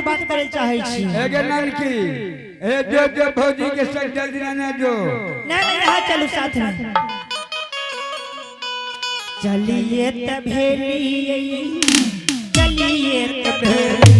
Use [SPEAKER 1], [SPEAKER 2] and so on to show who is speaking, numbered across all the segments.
[SPEAKER 1] बात करे चाहे छी
[SPEAKER 2] एगे नानकी ए जो भौजी के संग जल्दी ना जो
[SPEAKER 1] नहीं यहाँ चलो साथ में चलिए तभेली चलिए तभेली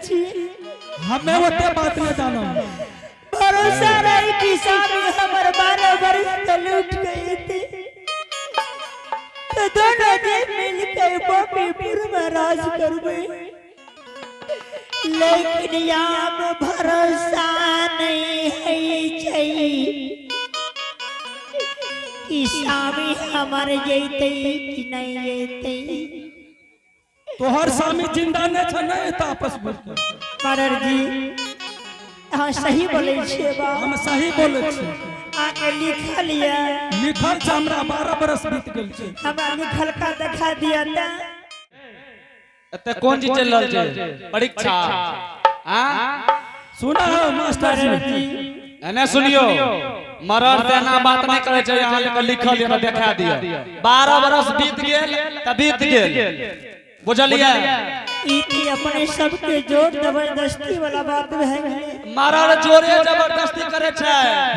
[SPEAKER 2] हमें वो बात नहीं जानो
[SPEAKER 1] भरोसा रही कि स्वामी हमारे 12 वर्ष तो लूट गए थे तो दोनों देव मिलकर गोपीपुर में राज कर गए लेकिन यहाँ भरोसा नहीं है चाहिए कि स्वामी हमारे जेते कि नहीं जेते
[SPEAKER 2] तो हर स्वामी जिंदा ने छ नहीं तापस बोल
[SPEAKER 1] मारर जी हाँ सही बोले छे बा
[SPEAKER 2] हम सही बोले छे
[SPEAKER 1] आके लिखल लिया
[SPEAKER 2] लिखल छ हमरा 12 बरस बीत गेल छे
[SPEAKER 1] हमरा लिखल का दिखा दिया था
[SPEAKER 3] एते कोन चीज चल रहल छे परीक्षा हां
[SPEAKER 2] सुना हो मास्टर जी
[SPEAKER 3] एने सुनियो मरर देना बात नहीं करे छे यहां लेकर लिखल ये दिखा दिया 12 बरस बीत गेल त बीत गेल बुझलिए
[SPEAKER 1] इति अपने सबके जोर जबरदस्ती वाला बात है
[SPEAKER 3] मरर जोरे जबरदस्ती करे छे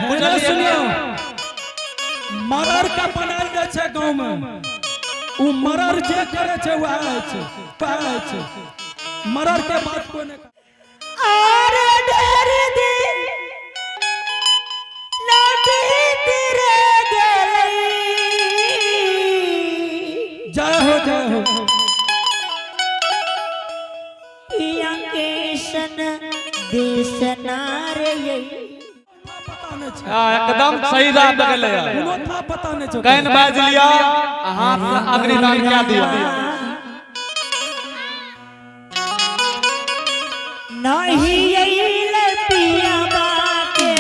[SPEAKER 3] बुझलिए
[SPEAKER 2] सुनियो मरर का बनाल जाय छे गांव में उ मरर जे करे छे वो आए छे पाए छे मरर के बात को ने
[SPEAKER 1] अरे डर दे लाठी तेरे गले
[SPEAKER 2] जय हो
[SPEAKER 1] देशनारे
[SPEAKER 3] एकदम सही राह पकड़ले
[SPEAKER 2] था पता नहीं चल
[SPEAKER 3] कैन बाज लिया हाथ से अग्निदान क्या दिया
[SPEAKER 1] नहीं यही पिया बाके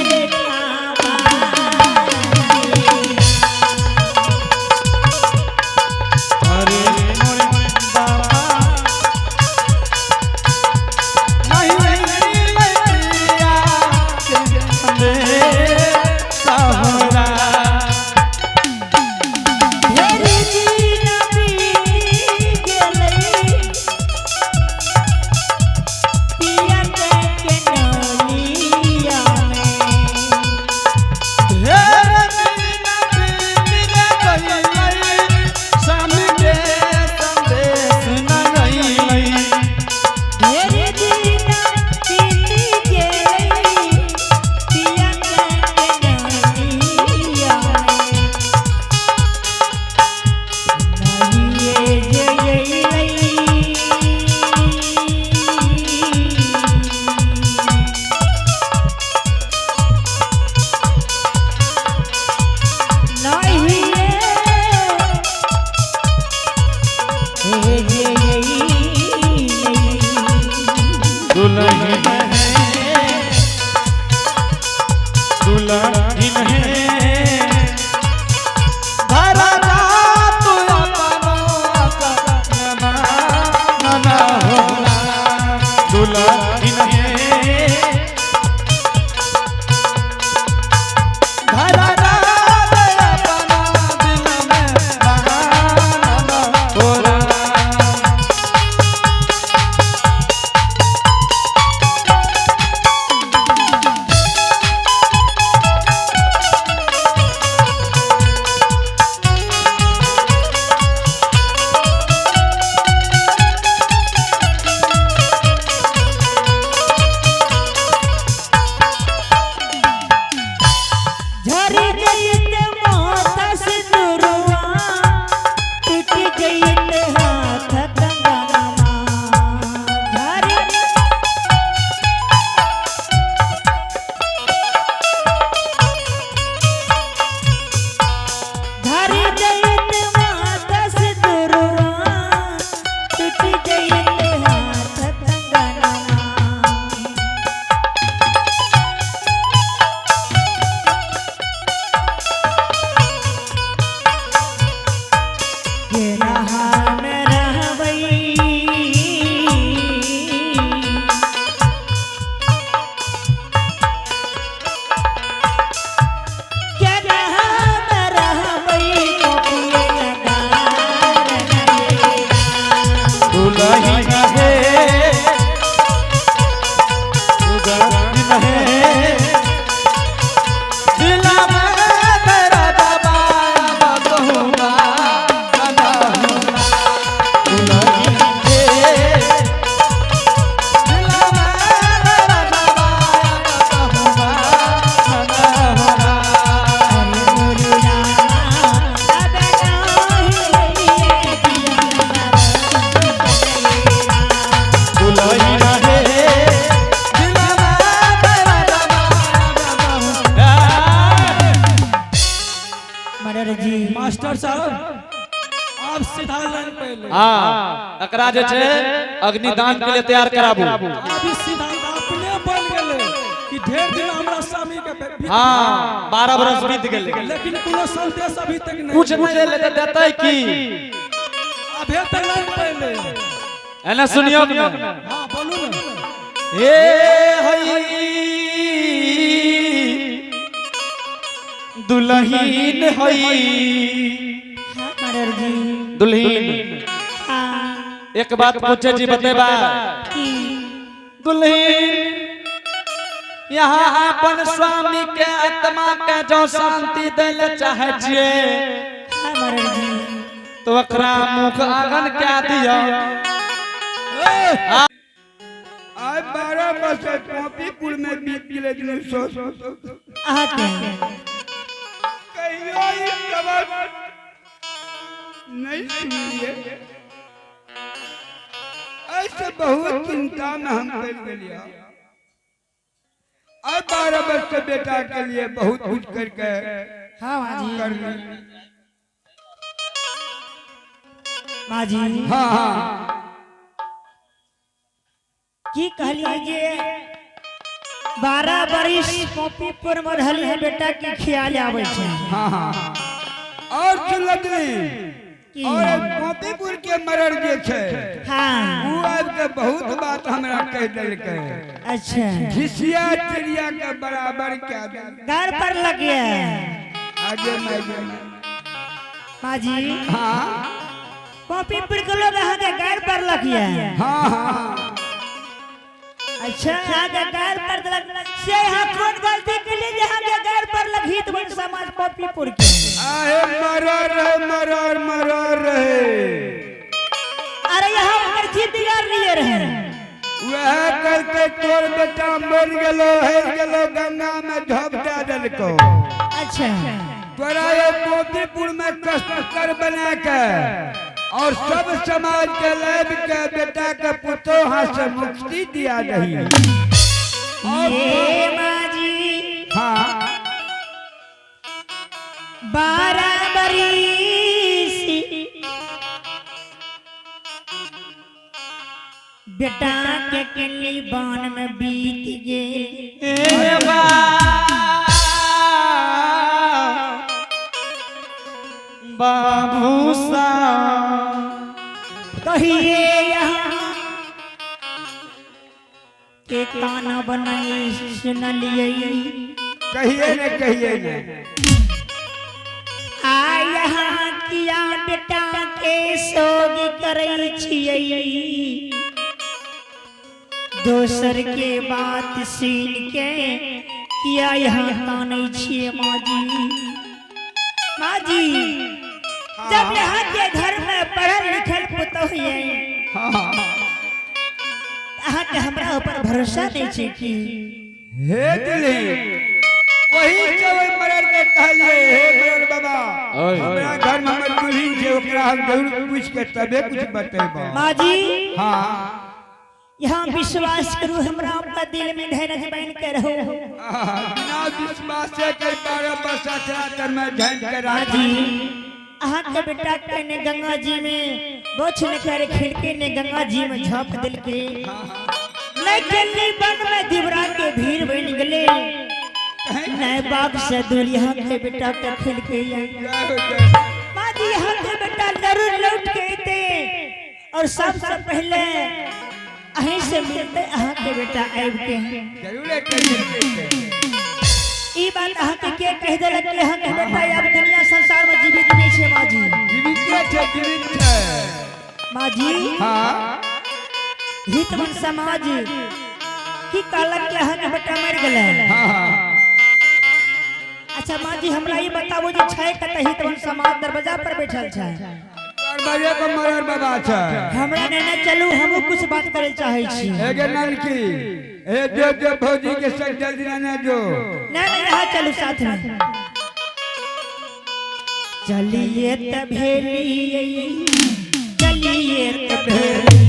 [SPEAKER 1] के रहा में रहबई के रहा में रहबई कोपिए लगार
[SPEAKER 3] दुल्हन है दुल्हन है दिला में तेरा दबाया बहुआ बना दुल्हन है दिला में तेरा दबाया बहुआ बना दुल्हन है दिला में तेरा दबाया बहुआ
[SPEAKER 1] मर्डर जी
[SPEAKER 2] मास्टर साहब आप सीधा लाइन पे ले
[SPEAKER 3] हाँ एकरा जे छै अग्निदान के लिए तैयार कराबू
[SPEAKER 2] अभी सिद्धांत अपने बोल गेले कि ढेर दिन हमरा स्वामी के बीत
[SPEAKER 3] हाँ 12 बरस बीत गेल
[SPEAKER 2] लेकिन कोनो संदेश अभी तक नहीं
[SPEAKER 3] कुछ नहीं ले देते की
[SPEAKER 2] अभी तक लाइन पे ले
[SPEAKER 3] एना सुनियो ना
[SPEAKER 2] हाँ बोलू ना
[SPEAKER 3] हे हई दुल्हन हई
[SPEAKER 1] मर्डर जी
[SPEAKER 3] दुल्हन
[SPEAKER 1] हाँ
[SPEAKER 3] एक बात पूछे जी बतेबा
[SPEAKER 1] की
[SPEAKER 3] दुल्हन यहाँ अपन स्वामी के आत्मा के जो शांति देले चाहे छिए
[SPEAKER 1] हाँ मर्डर जी
[SPEAKER 3] तो ओकरा मुख आंगन क्या दिया
[SPEAKER 4] आज 12 वर्ष कॉपीपुर में बीत गए दिन
[SPEAKER 1] आके
[SPEAKER 4] कहियो ई खबर नहीं सुनिए ऐसे बहुत चिंता में हम पड़ गए अब 12 वर्ष के बेटा के लिए बहुत कुछ करके
[SPEAKER 1] हाँ माँ जी
[SPEAKER 4] कर ली
[SPEAKER 1] माँ जी
[SPEAKER 4] हाँ हाँ
[SPEAKER 1] की कहलिए जे 12 बरिस कॉपीपुर में रहली बेटा के ख्याल आवे छै
[SPEAKER 4] हाँ हाँ और सुनलनी
[SPEAKER 1] की
[SPEAKER 4] और कॉपीपुर के मरर जे छै
[SPEAKER 1] हाँ
[SPEAKER 4] वो आज के बहुत बात हमरा कह देलकै
[SPEAKER 1] अच्छा
[SPEAKER 4] झिसिया चिड़िया के बराबर क्या देल
[SPEAKER 1] घर पर लग गया
[SPEAKER 4] आगे मैं
[SPEAKER 1] माँ जी
[SPEAKER 4] हाँ
[SPEAKER 1] कॉपीपुर के लोग यहाँ के घर पर लग गया
[SPEAKER 4] हाँ हाँ
[SPEAKER 1] अच्छा यहाँ के घर पर लग से यहाँ कौन गलती के लिए यहाँ के घर पर लगी तो बन समाज कॉपीपुर के
[SPEAKER 4] आहे मरर रहे मरर मरर रहे
[SPEAKER 1] अरे यहाँ पर जीत बिगाड़ लिए रहे
[SPEAKER 4] वह करके तोर बेटा मर गेलो है गेलो गंगा में झपटा देलको
[SPEAKER 1] अच्छा
[SPEAKER 4] तोरा ये कॉपीपुर में कष्ट कर बना के और सब समाज के लेब के बेटा के पुतो हाथ से मुक्ति दिया रही
[SPEAKER 1] ये माँ जी
[SPEAKER 4] हाँ
[SPEAKER 1] 12 बरिस बेटा के किली बान में बीत गए
[SPEAKER 3] बाबूसा
[SPEAKER 1] कहिए यहाँ के काना बनाई सुनलिए
[SPEAKER 4] कहिए न कहिए न
[SPEAKER 1] आ यहाँ किया बेटा के सोग करे छियै दोसर के बात सुन के किया यहाँ कानै छियै माँ जी माँ जी जब यहाँ के घर में पढ़ल लिखल पुतोह है
[SPEAKER 4] हाँ
[SPEAKER 1] अहाँ के हमरा ऊपर भरोसा नहीं छै कि
[SPEAKER 4] हे दिली वही जब मरर के कहलिए हे मरर बाबा हमरा घर में हमर दुल्हन छै ओकरा हम जरूर पूछ के तबे कुछ बतेबा
[SPEAKER 1] माँ जी
[SPEAKER 4] हाँ
[SPEAKER 1] यहाँ विश्वास करू हमरा अपना दिल में धैर्य बन के रहो
[SPEAKER 4] बिना विश्वास से कर 12 वर्ष अठारह में झंड के
[SPEAKER 1] माँ
[SPEAKER 4] राजी
[SPEAKER 1] जी अहाँ के बेटा के ने गंगा जी में बोछ न कर खिड़की ने गंगा जी में झाँप दिल के नहीं चलनी बन में दिवरा के भीड़ बन गले नहीं बाप से दूर यहाँ के बेटा के खिल के माँ जी यहाँ के बेटा जरूर लौट और सबसे पहले अहीं से मिलते अहाँ के बेटा आब के
[SPEAKER 4] जरूर एक
[SPEAKER 1] ई बात अहाँ के कह देलक कि अहाँ के बेटा अब दुनिया संसार में जीवित नहीं छे माजी।
[SPEAKER 4] जीवित है
[SPEAKER 1] माजी।
[SPEAKER 4] हाँ
[SPEAKER 1] हितवन समाज की कहलक कि अहाँ के बेटा मर गेलै।
[SPEAKER 4] हाँ
[SPEAKER 1] अच्छा माजी हमरा ई बताबू जे छै कत हितवन समाज दरवाजा पर बैठल छै
[SPEAKER 4] और बाजे को मरर बाबा छै
[SPEAKER 1] हमरा नेने चलू हमहु कुछ बात करे चाहे छी।
[SPEAKER 4] एगे नलकी ए जो भौजी के संग जल्दी आना जो
[SPEAKER 1] नहीं यहाँ चलू साथ में चलिए त भेलिए चलिए त भेलिए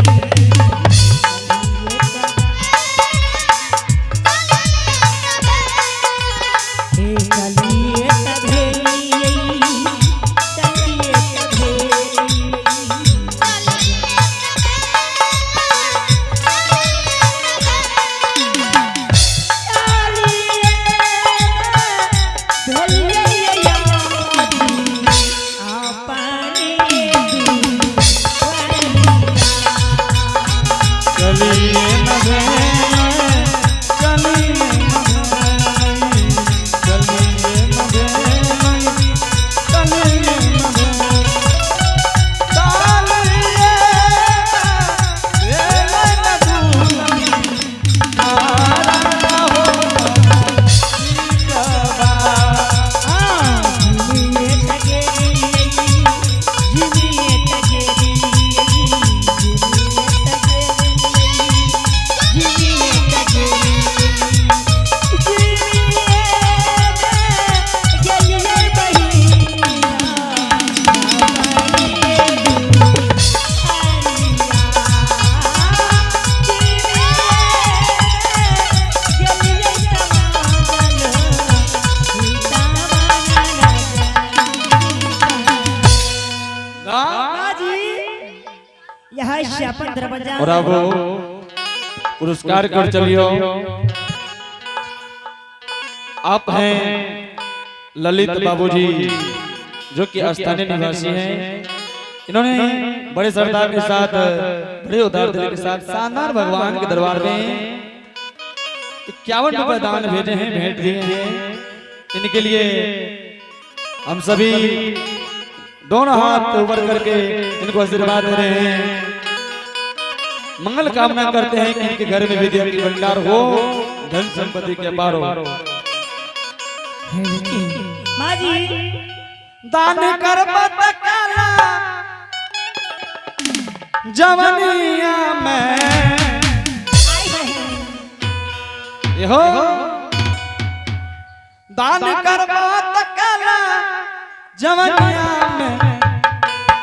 [SPEAKER 3] और अब पुरस्कार कर चलियो। आप हैं ललित बाबूजी जो कि स्थानीय निवासी हैं। इन्होंने बड़े श्रद्धा के साथ बड़े उदार दिल के साथ शानदार भगवान के दरबार में 51 रुपए दान भेजे हैं, भेंट दिए हैं। इनके लिए हम सभी दोनों हाथ ऊपर करके इनको आशीर्वाद दे रहे हैं। मंगल कामना करते हैं कि इनके घर में विद्या की भंडार हो, धन संपत्ति के अपार हो।
[SPEAKER 1] माजी
[SPEAKER 3] दान कर बतकाला जवनिया में हो, दान कर बतकाला जवनिया में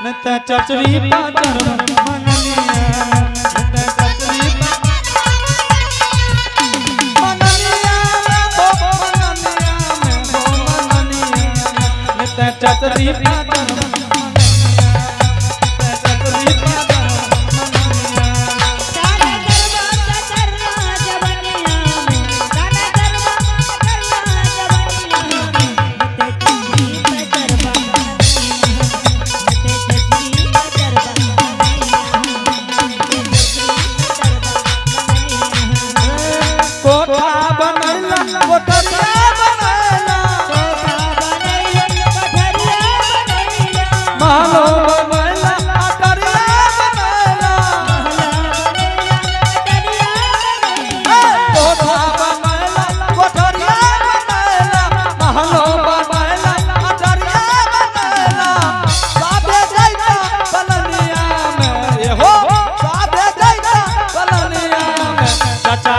[SPEAKER 3] न त चचरी पाचर मननिया चतरी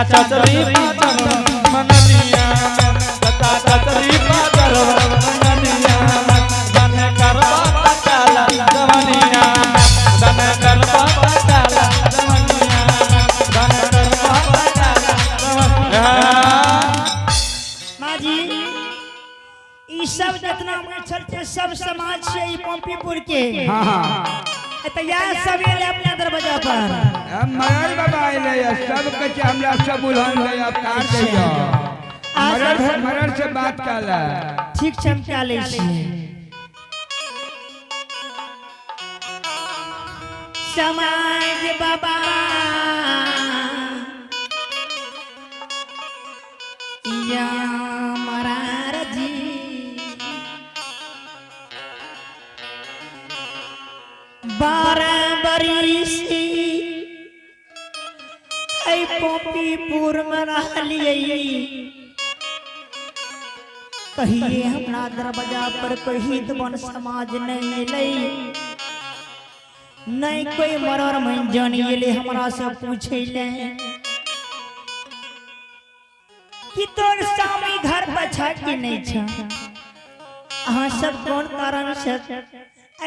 [SPEAKER 3] चतरी मननिया बता चतरी पाचर मननिया धन करवा बचाला जवनिया धन करवा बचाला जवनिया धन करवा बचाला जवनिया।
[SPEAKER 1] माजी ई सब जितना में चलते सब समाज से ई पंपीपुर के
[SPEAKER 4] हाँ हाँ
[SPEAKER 1] तैयार सब ये अपने दरवाजा पर
[SPEAKER 4] हम मरर बाबा आइले सब कचे हमरा सब उल्हन ले अब कार दैयो मरर से बात काला
[SPEAKER 1] ठीक चमका ले छी समाज बाबा या मरार जी बारह बरिसी ऐ पोपीपुर में रहलिए कहिए हमरा दरवाजा पर कोई हितवन समाज नहीं अलै नहीं कोई मरर मन जानिए हमरा से पूछे ले कि तोर स्वामी घर पर छ कि नहीं छ अहाँ सब कोन कारण से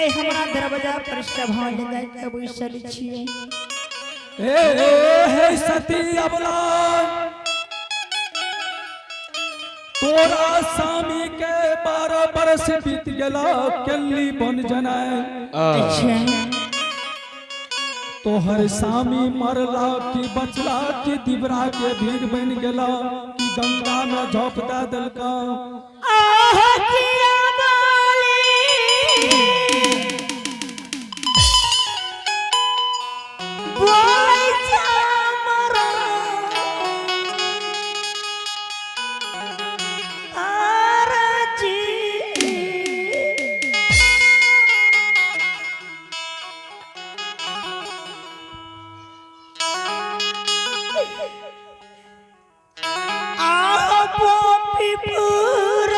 [SPEAKER 1] ऐ हमरा दरवाजा पर सभा लगाय के बैसल छिए
[SPEAKER 2] हे सती अबला तोरा स्वामी के 12 बरस बीत गेला केली बन जनाए
[SPEAKER 1] अच्छा
[SPEAKER 2] तोहर स्वामी मरला कि बचला कि दिबरा के भीड़ बन गेला कि गंगा में झोंक दे देलका
[SPEAKER 1] आह किया बोली बोल जा मरा आरजी आ पोपीपुर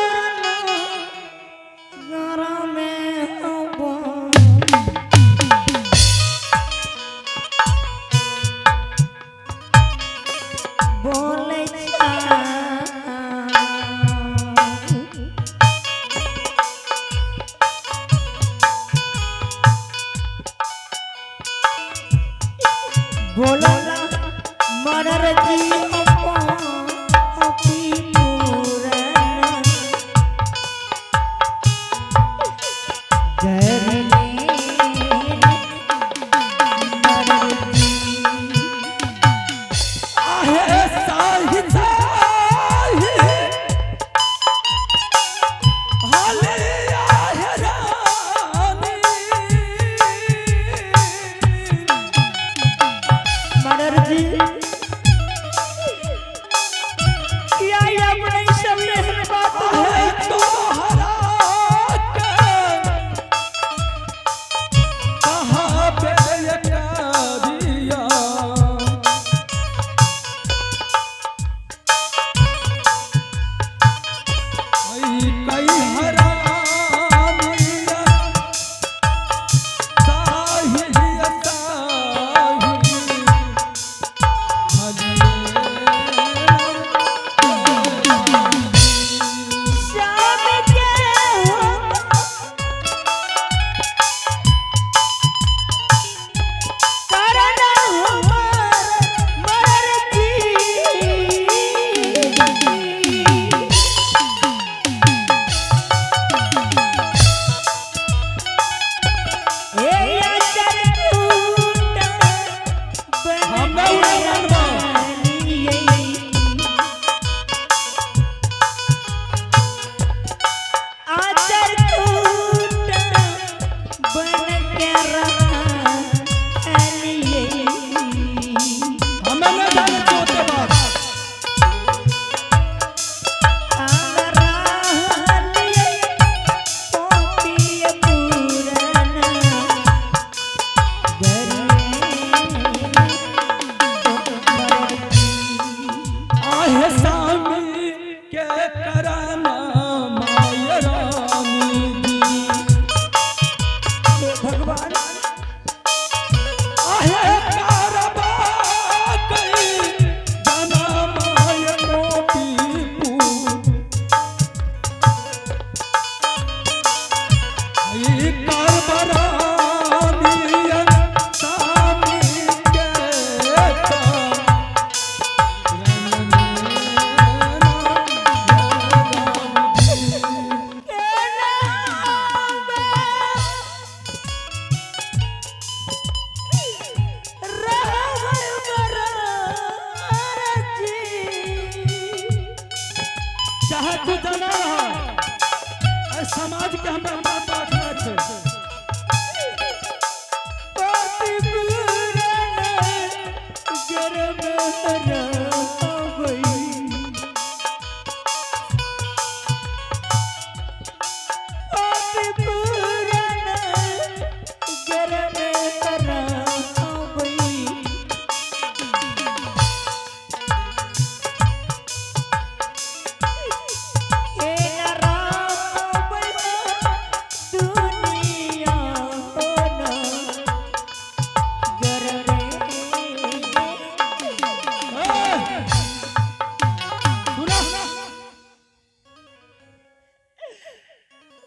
[SPEAKER 1] गरा में हवा बोले बोला मरर जी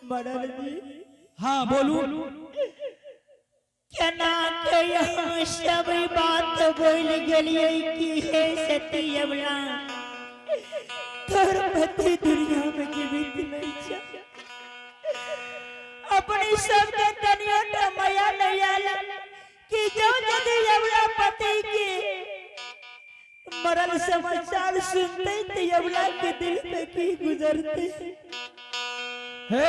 [SPEAKER 1] मरल जी
[SPEAKER 2] हाँ बोलू
[SPEAKER 1] केना के यहाँ सब बात बोल गलिए कि हे सती अबला तोर पति दुनिया में जीवित नहीं छा अपनी सब के तनियो माया नहीं आला कि जो यदि अबला पति के मरल समाचार सुनते तो अबला के दिल में की गुजरते
[SPEAKER 2] हे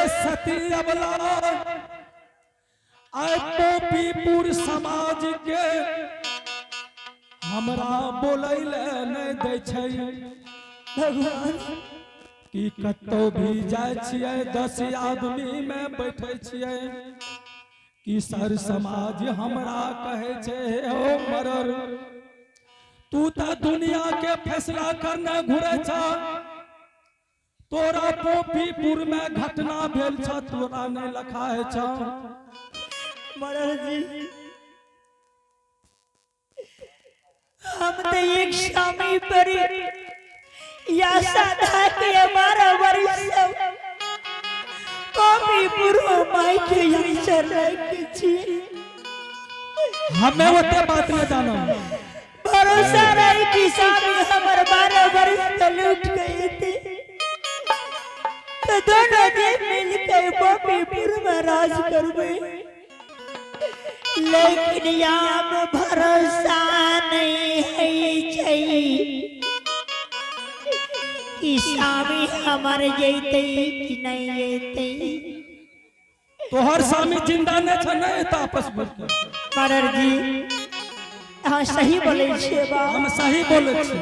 [SPEAKER 2] सती अबला आय पोपीपुर समाज के हमरा बोलैले नहीं दै छै
[SPEAKER 1] भगवान
[SPEAKER 2] कि कतो भी जाय छियै 10 आदमी में बैठे छियै कि सर समाज हमरा कहे छै ओ मरर तू तो दुनिया के फैसला करने घुरे छ तोरा पोपीपुर में घटना भेल छ तोरा नहीं लखाए छ
[SPEAKER 1] मरल जी हम तो एक स्वामी पर या साधा के हमारा वर्ष पोपीपुर माई के यहाँ चल के छी
[SPEAKER 2] हमें ओते बात नहीं जानो
[SPEAKER 1] भरोसा रही कि स्वामी हमार 12 वर्ष तो लूट गए थे तो दोनों ने मिलकर पोपीपुर में राज करवे लेकिन यहाँ भरोसा नहीं है कि स्वामी हमार जैते कि नहीं जैते
[SPEAKER 2] तोहर स्वामी जिंदा नहीं छ नहीं त आपस में
[SPEAKER 1] मरर जी हाँ सही बोले छे बा
[SPEAKER 2] हम सही बोले छी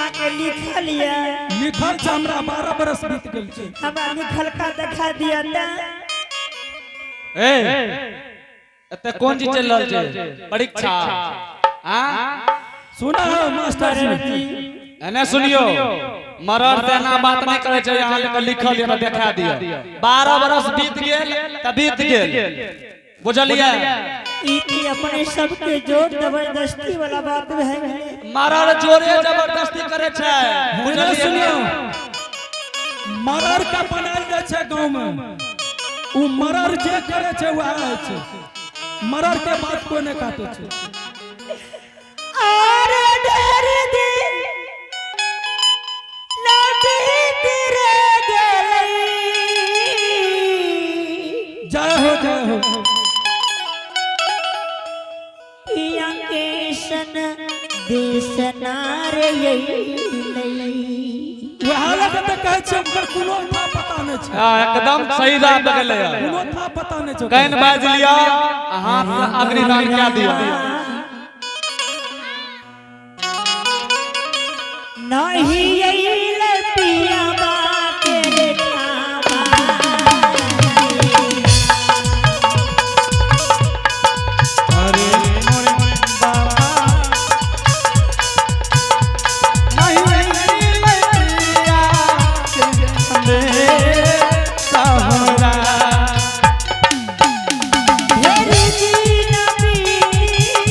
[SPEAKER 1] आके लिखा लिया
[SPEAKER 2] लिखल छ हमरा 12 बरस बीत गेल छै
[SPEAKER 1] हमरा लिखल का दिखा दिया था
[SPEAKER 3] ए एते कोन चीज चल रहल छै परीक्षा हां
[SPEAKER 2] सुना हो मास्टर जी
[SPEAKER 3] एने सुनियो मरर देना बात नहीं करे छै यहां के लिखल ये दिखा दिया 12 बरस बीत गेल त बीत गेल बुझलिए
[SPEAKER 1] ई अपने सब के जोर जबरदस्ती वाला बात है
[SPEAKER 3] मरर जोरे जबरदस्ती करे छै
[SPEAKER 2] बुझलिए सुनियो मरर का बनाल जाय छै गांव में उ मरर जे करे छै वह छै मरर के बात कोई नहीं काटे छै
[SPEAKER 1] और डर दे लाठी तेरे गले
[SPEAKER 2] जय हो
[SPEAKER 1] पिया के सन देशनार यही
[SPEAKER 2] वह लगे त कहे छै ओकर कोनो था पता नहीं छै
[SPEAKER 3] एकदम सही राह लगले
[SPEAKER 2] कोनो था पता नहीं छै
[SPEAKER 3] कैन बाज लिया हाथ से अग्निदान क्या दिया
[SPEAKER 1] नहीं यही पिया बात खावा
[SPEAKER 3] अरे मोरे बाबा नहीं पिया के सहारा
[SPEAKER 1] मेरी जीना बीती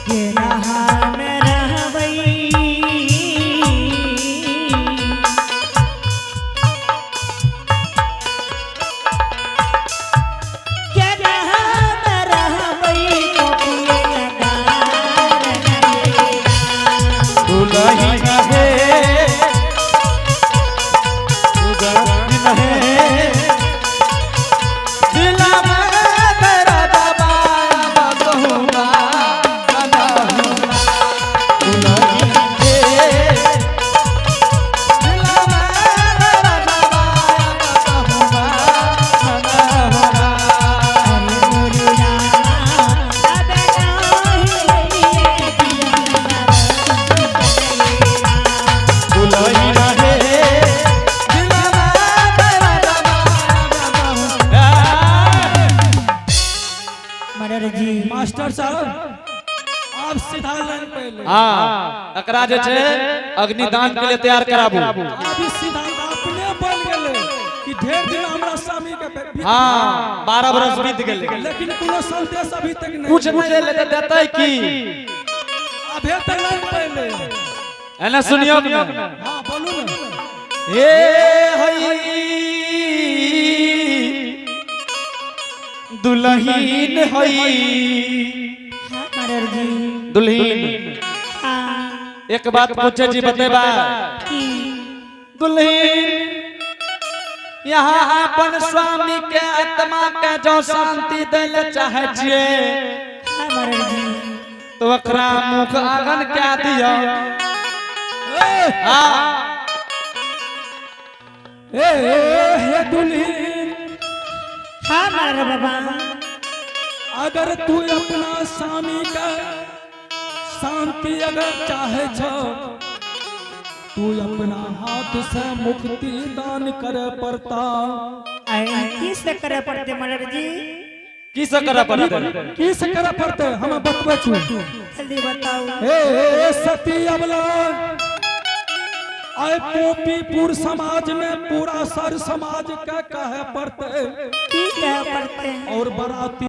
[SPEAKER 1] के रहा में रहबई के रहा में रहबई कोकिए लगार
[SPEAKER 3] दुलही रहे दुगनी रहे दिला में तेरा दबाया बगहुआ दुलही रहे दिला में तेरा दबाया बगहुआ
[SPEAKER 1] मुरुला अब
[SPEAKER 3] दुलही रहे दिला में तेरा दबाया बगहुआ
[SPEAKER 1] मरर जी
[SPEAKER 2] मास्टर साहब आप सीधा लाइन पे ले
[SPEAKER 3] हाँ एकरा जे छै अग्निदान के लिए तैयार कराबू
[SPEAKER 2] अभी सीधा अपने बन गेले कि ढेर दिन हमरा स्वामी के
[SPEAKER 3] हाँ 12 बरस बीत गेल
[SPEAKER 2] लेकिन कोनो संदेश अभी तक नहीं
[SPEAKER 3] कुछ नहीं ले देते की
[SPEAKER 2] अभी तक लाइन पे ले
[SPEAKER 3] एना सुनियो कि
[SPEAKER 2] हाँ बोलू ना
[SPEAKER 3] हे हई दुल्हीन हई
[SPEAKER 1] मरर जी
[SPEAKER 3] दुल्हीन
[SPEAKER 1] हाँ
[SPEAKER 3] एक बात पूछे जी बतेबा
[SPEAKER 1] की
[SPEAKER 3] दुल्हीन यहाँ अपन स्वामी के आत्मा के जो शांति देले चाहे छिए
[SPEAKER 1] हाँ मरर जी
[SPEAKER 3] तो ओकरा मुख आंगन क्या दिया हाँ
[SPEAKER 2] हे दुल्हीन
[SPEAKER 1] हाँ मरर बाबा
[SPEAKER 2] अगर तू अपना स्वामी का शांति अगर चाहे छो तू अपना हाथ से मुक्ति दान करे पड़ता
[SPEAKER 1] किस करे पड़ते मरर जी
[SPEAKER 3] की से करे पड़ते
[SPEAKER 2] की से करे पड़ते हम बतबै छु
[SPEAKER 1] जल्दी बताओ
[SPEAKER 2] हे सती अबला आय पोपीपुर समाज में पूरा सर समाज के कहे पड़ते
[SPEAKER 1] की कहे पड़ते
[SPEAKER 2] और बराती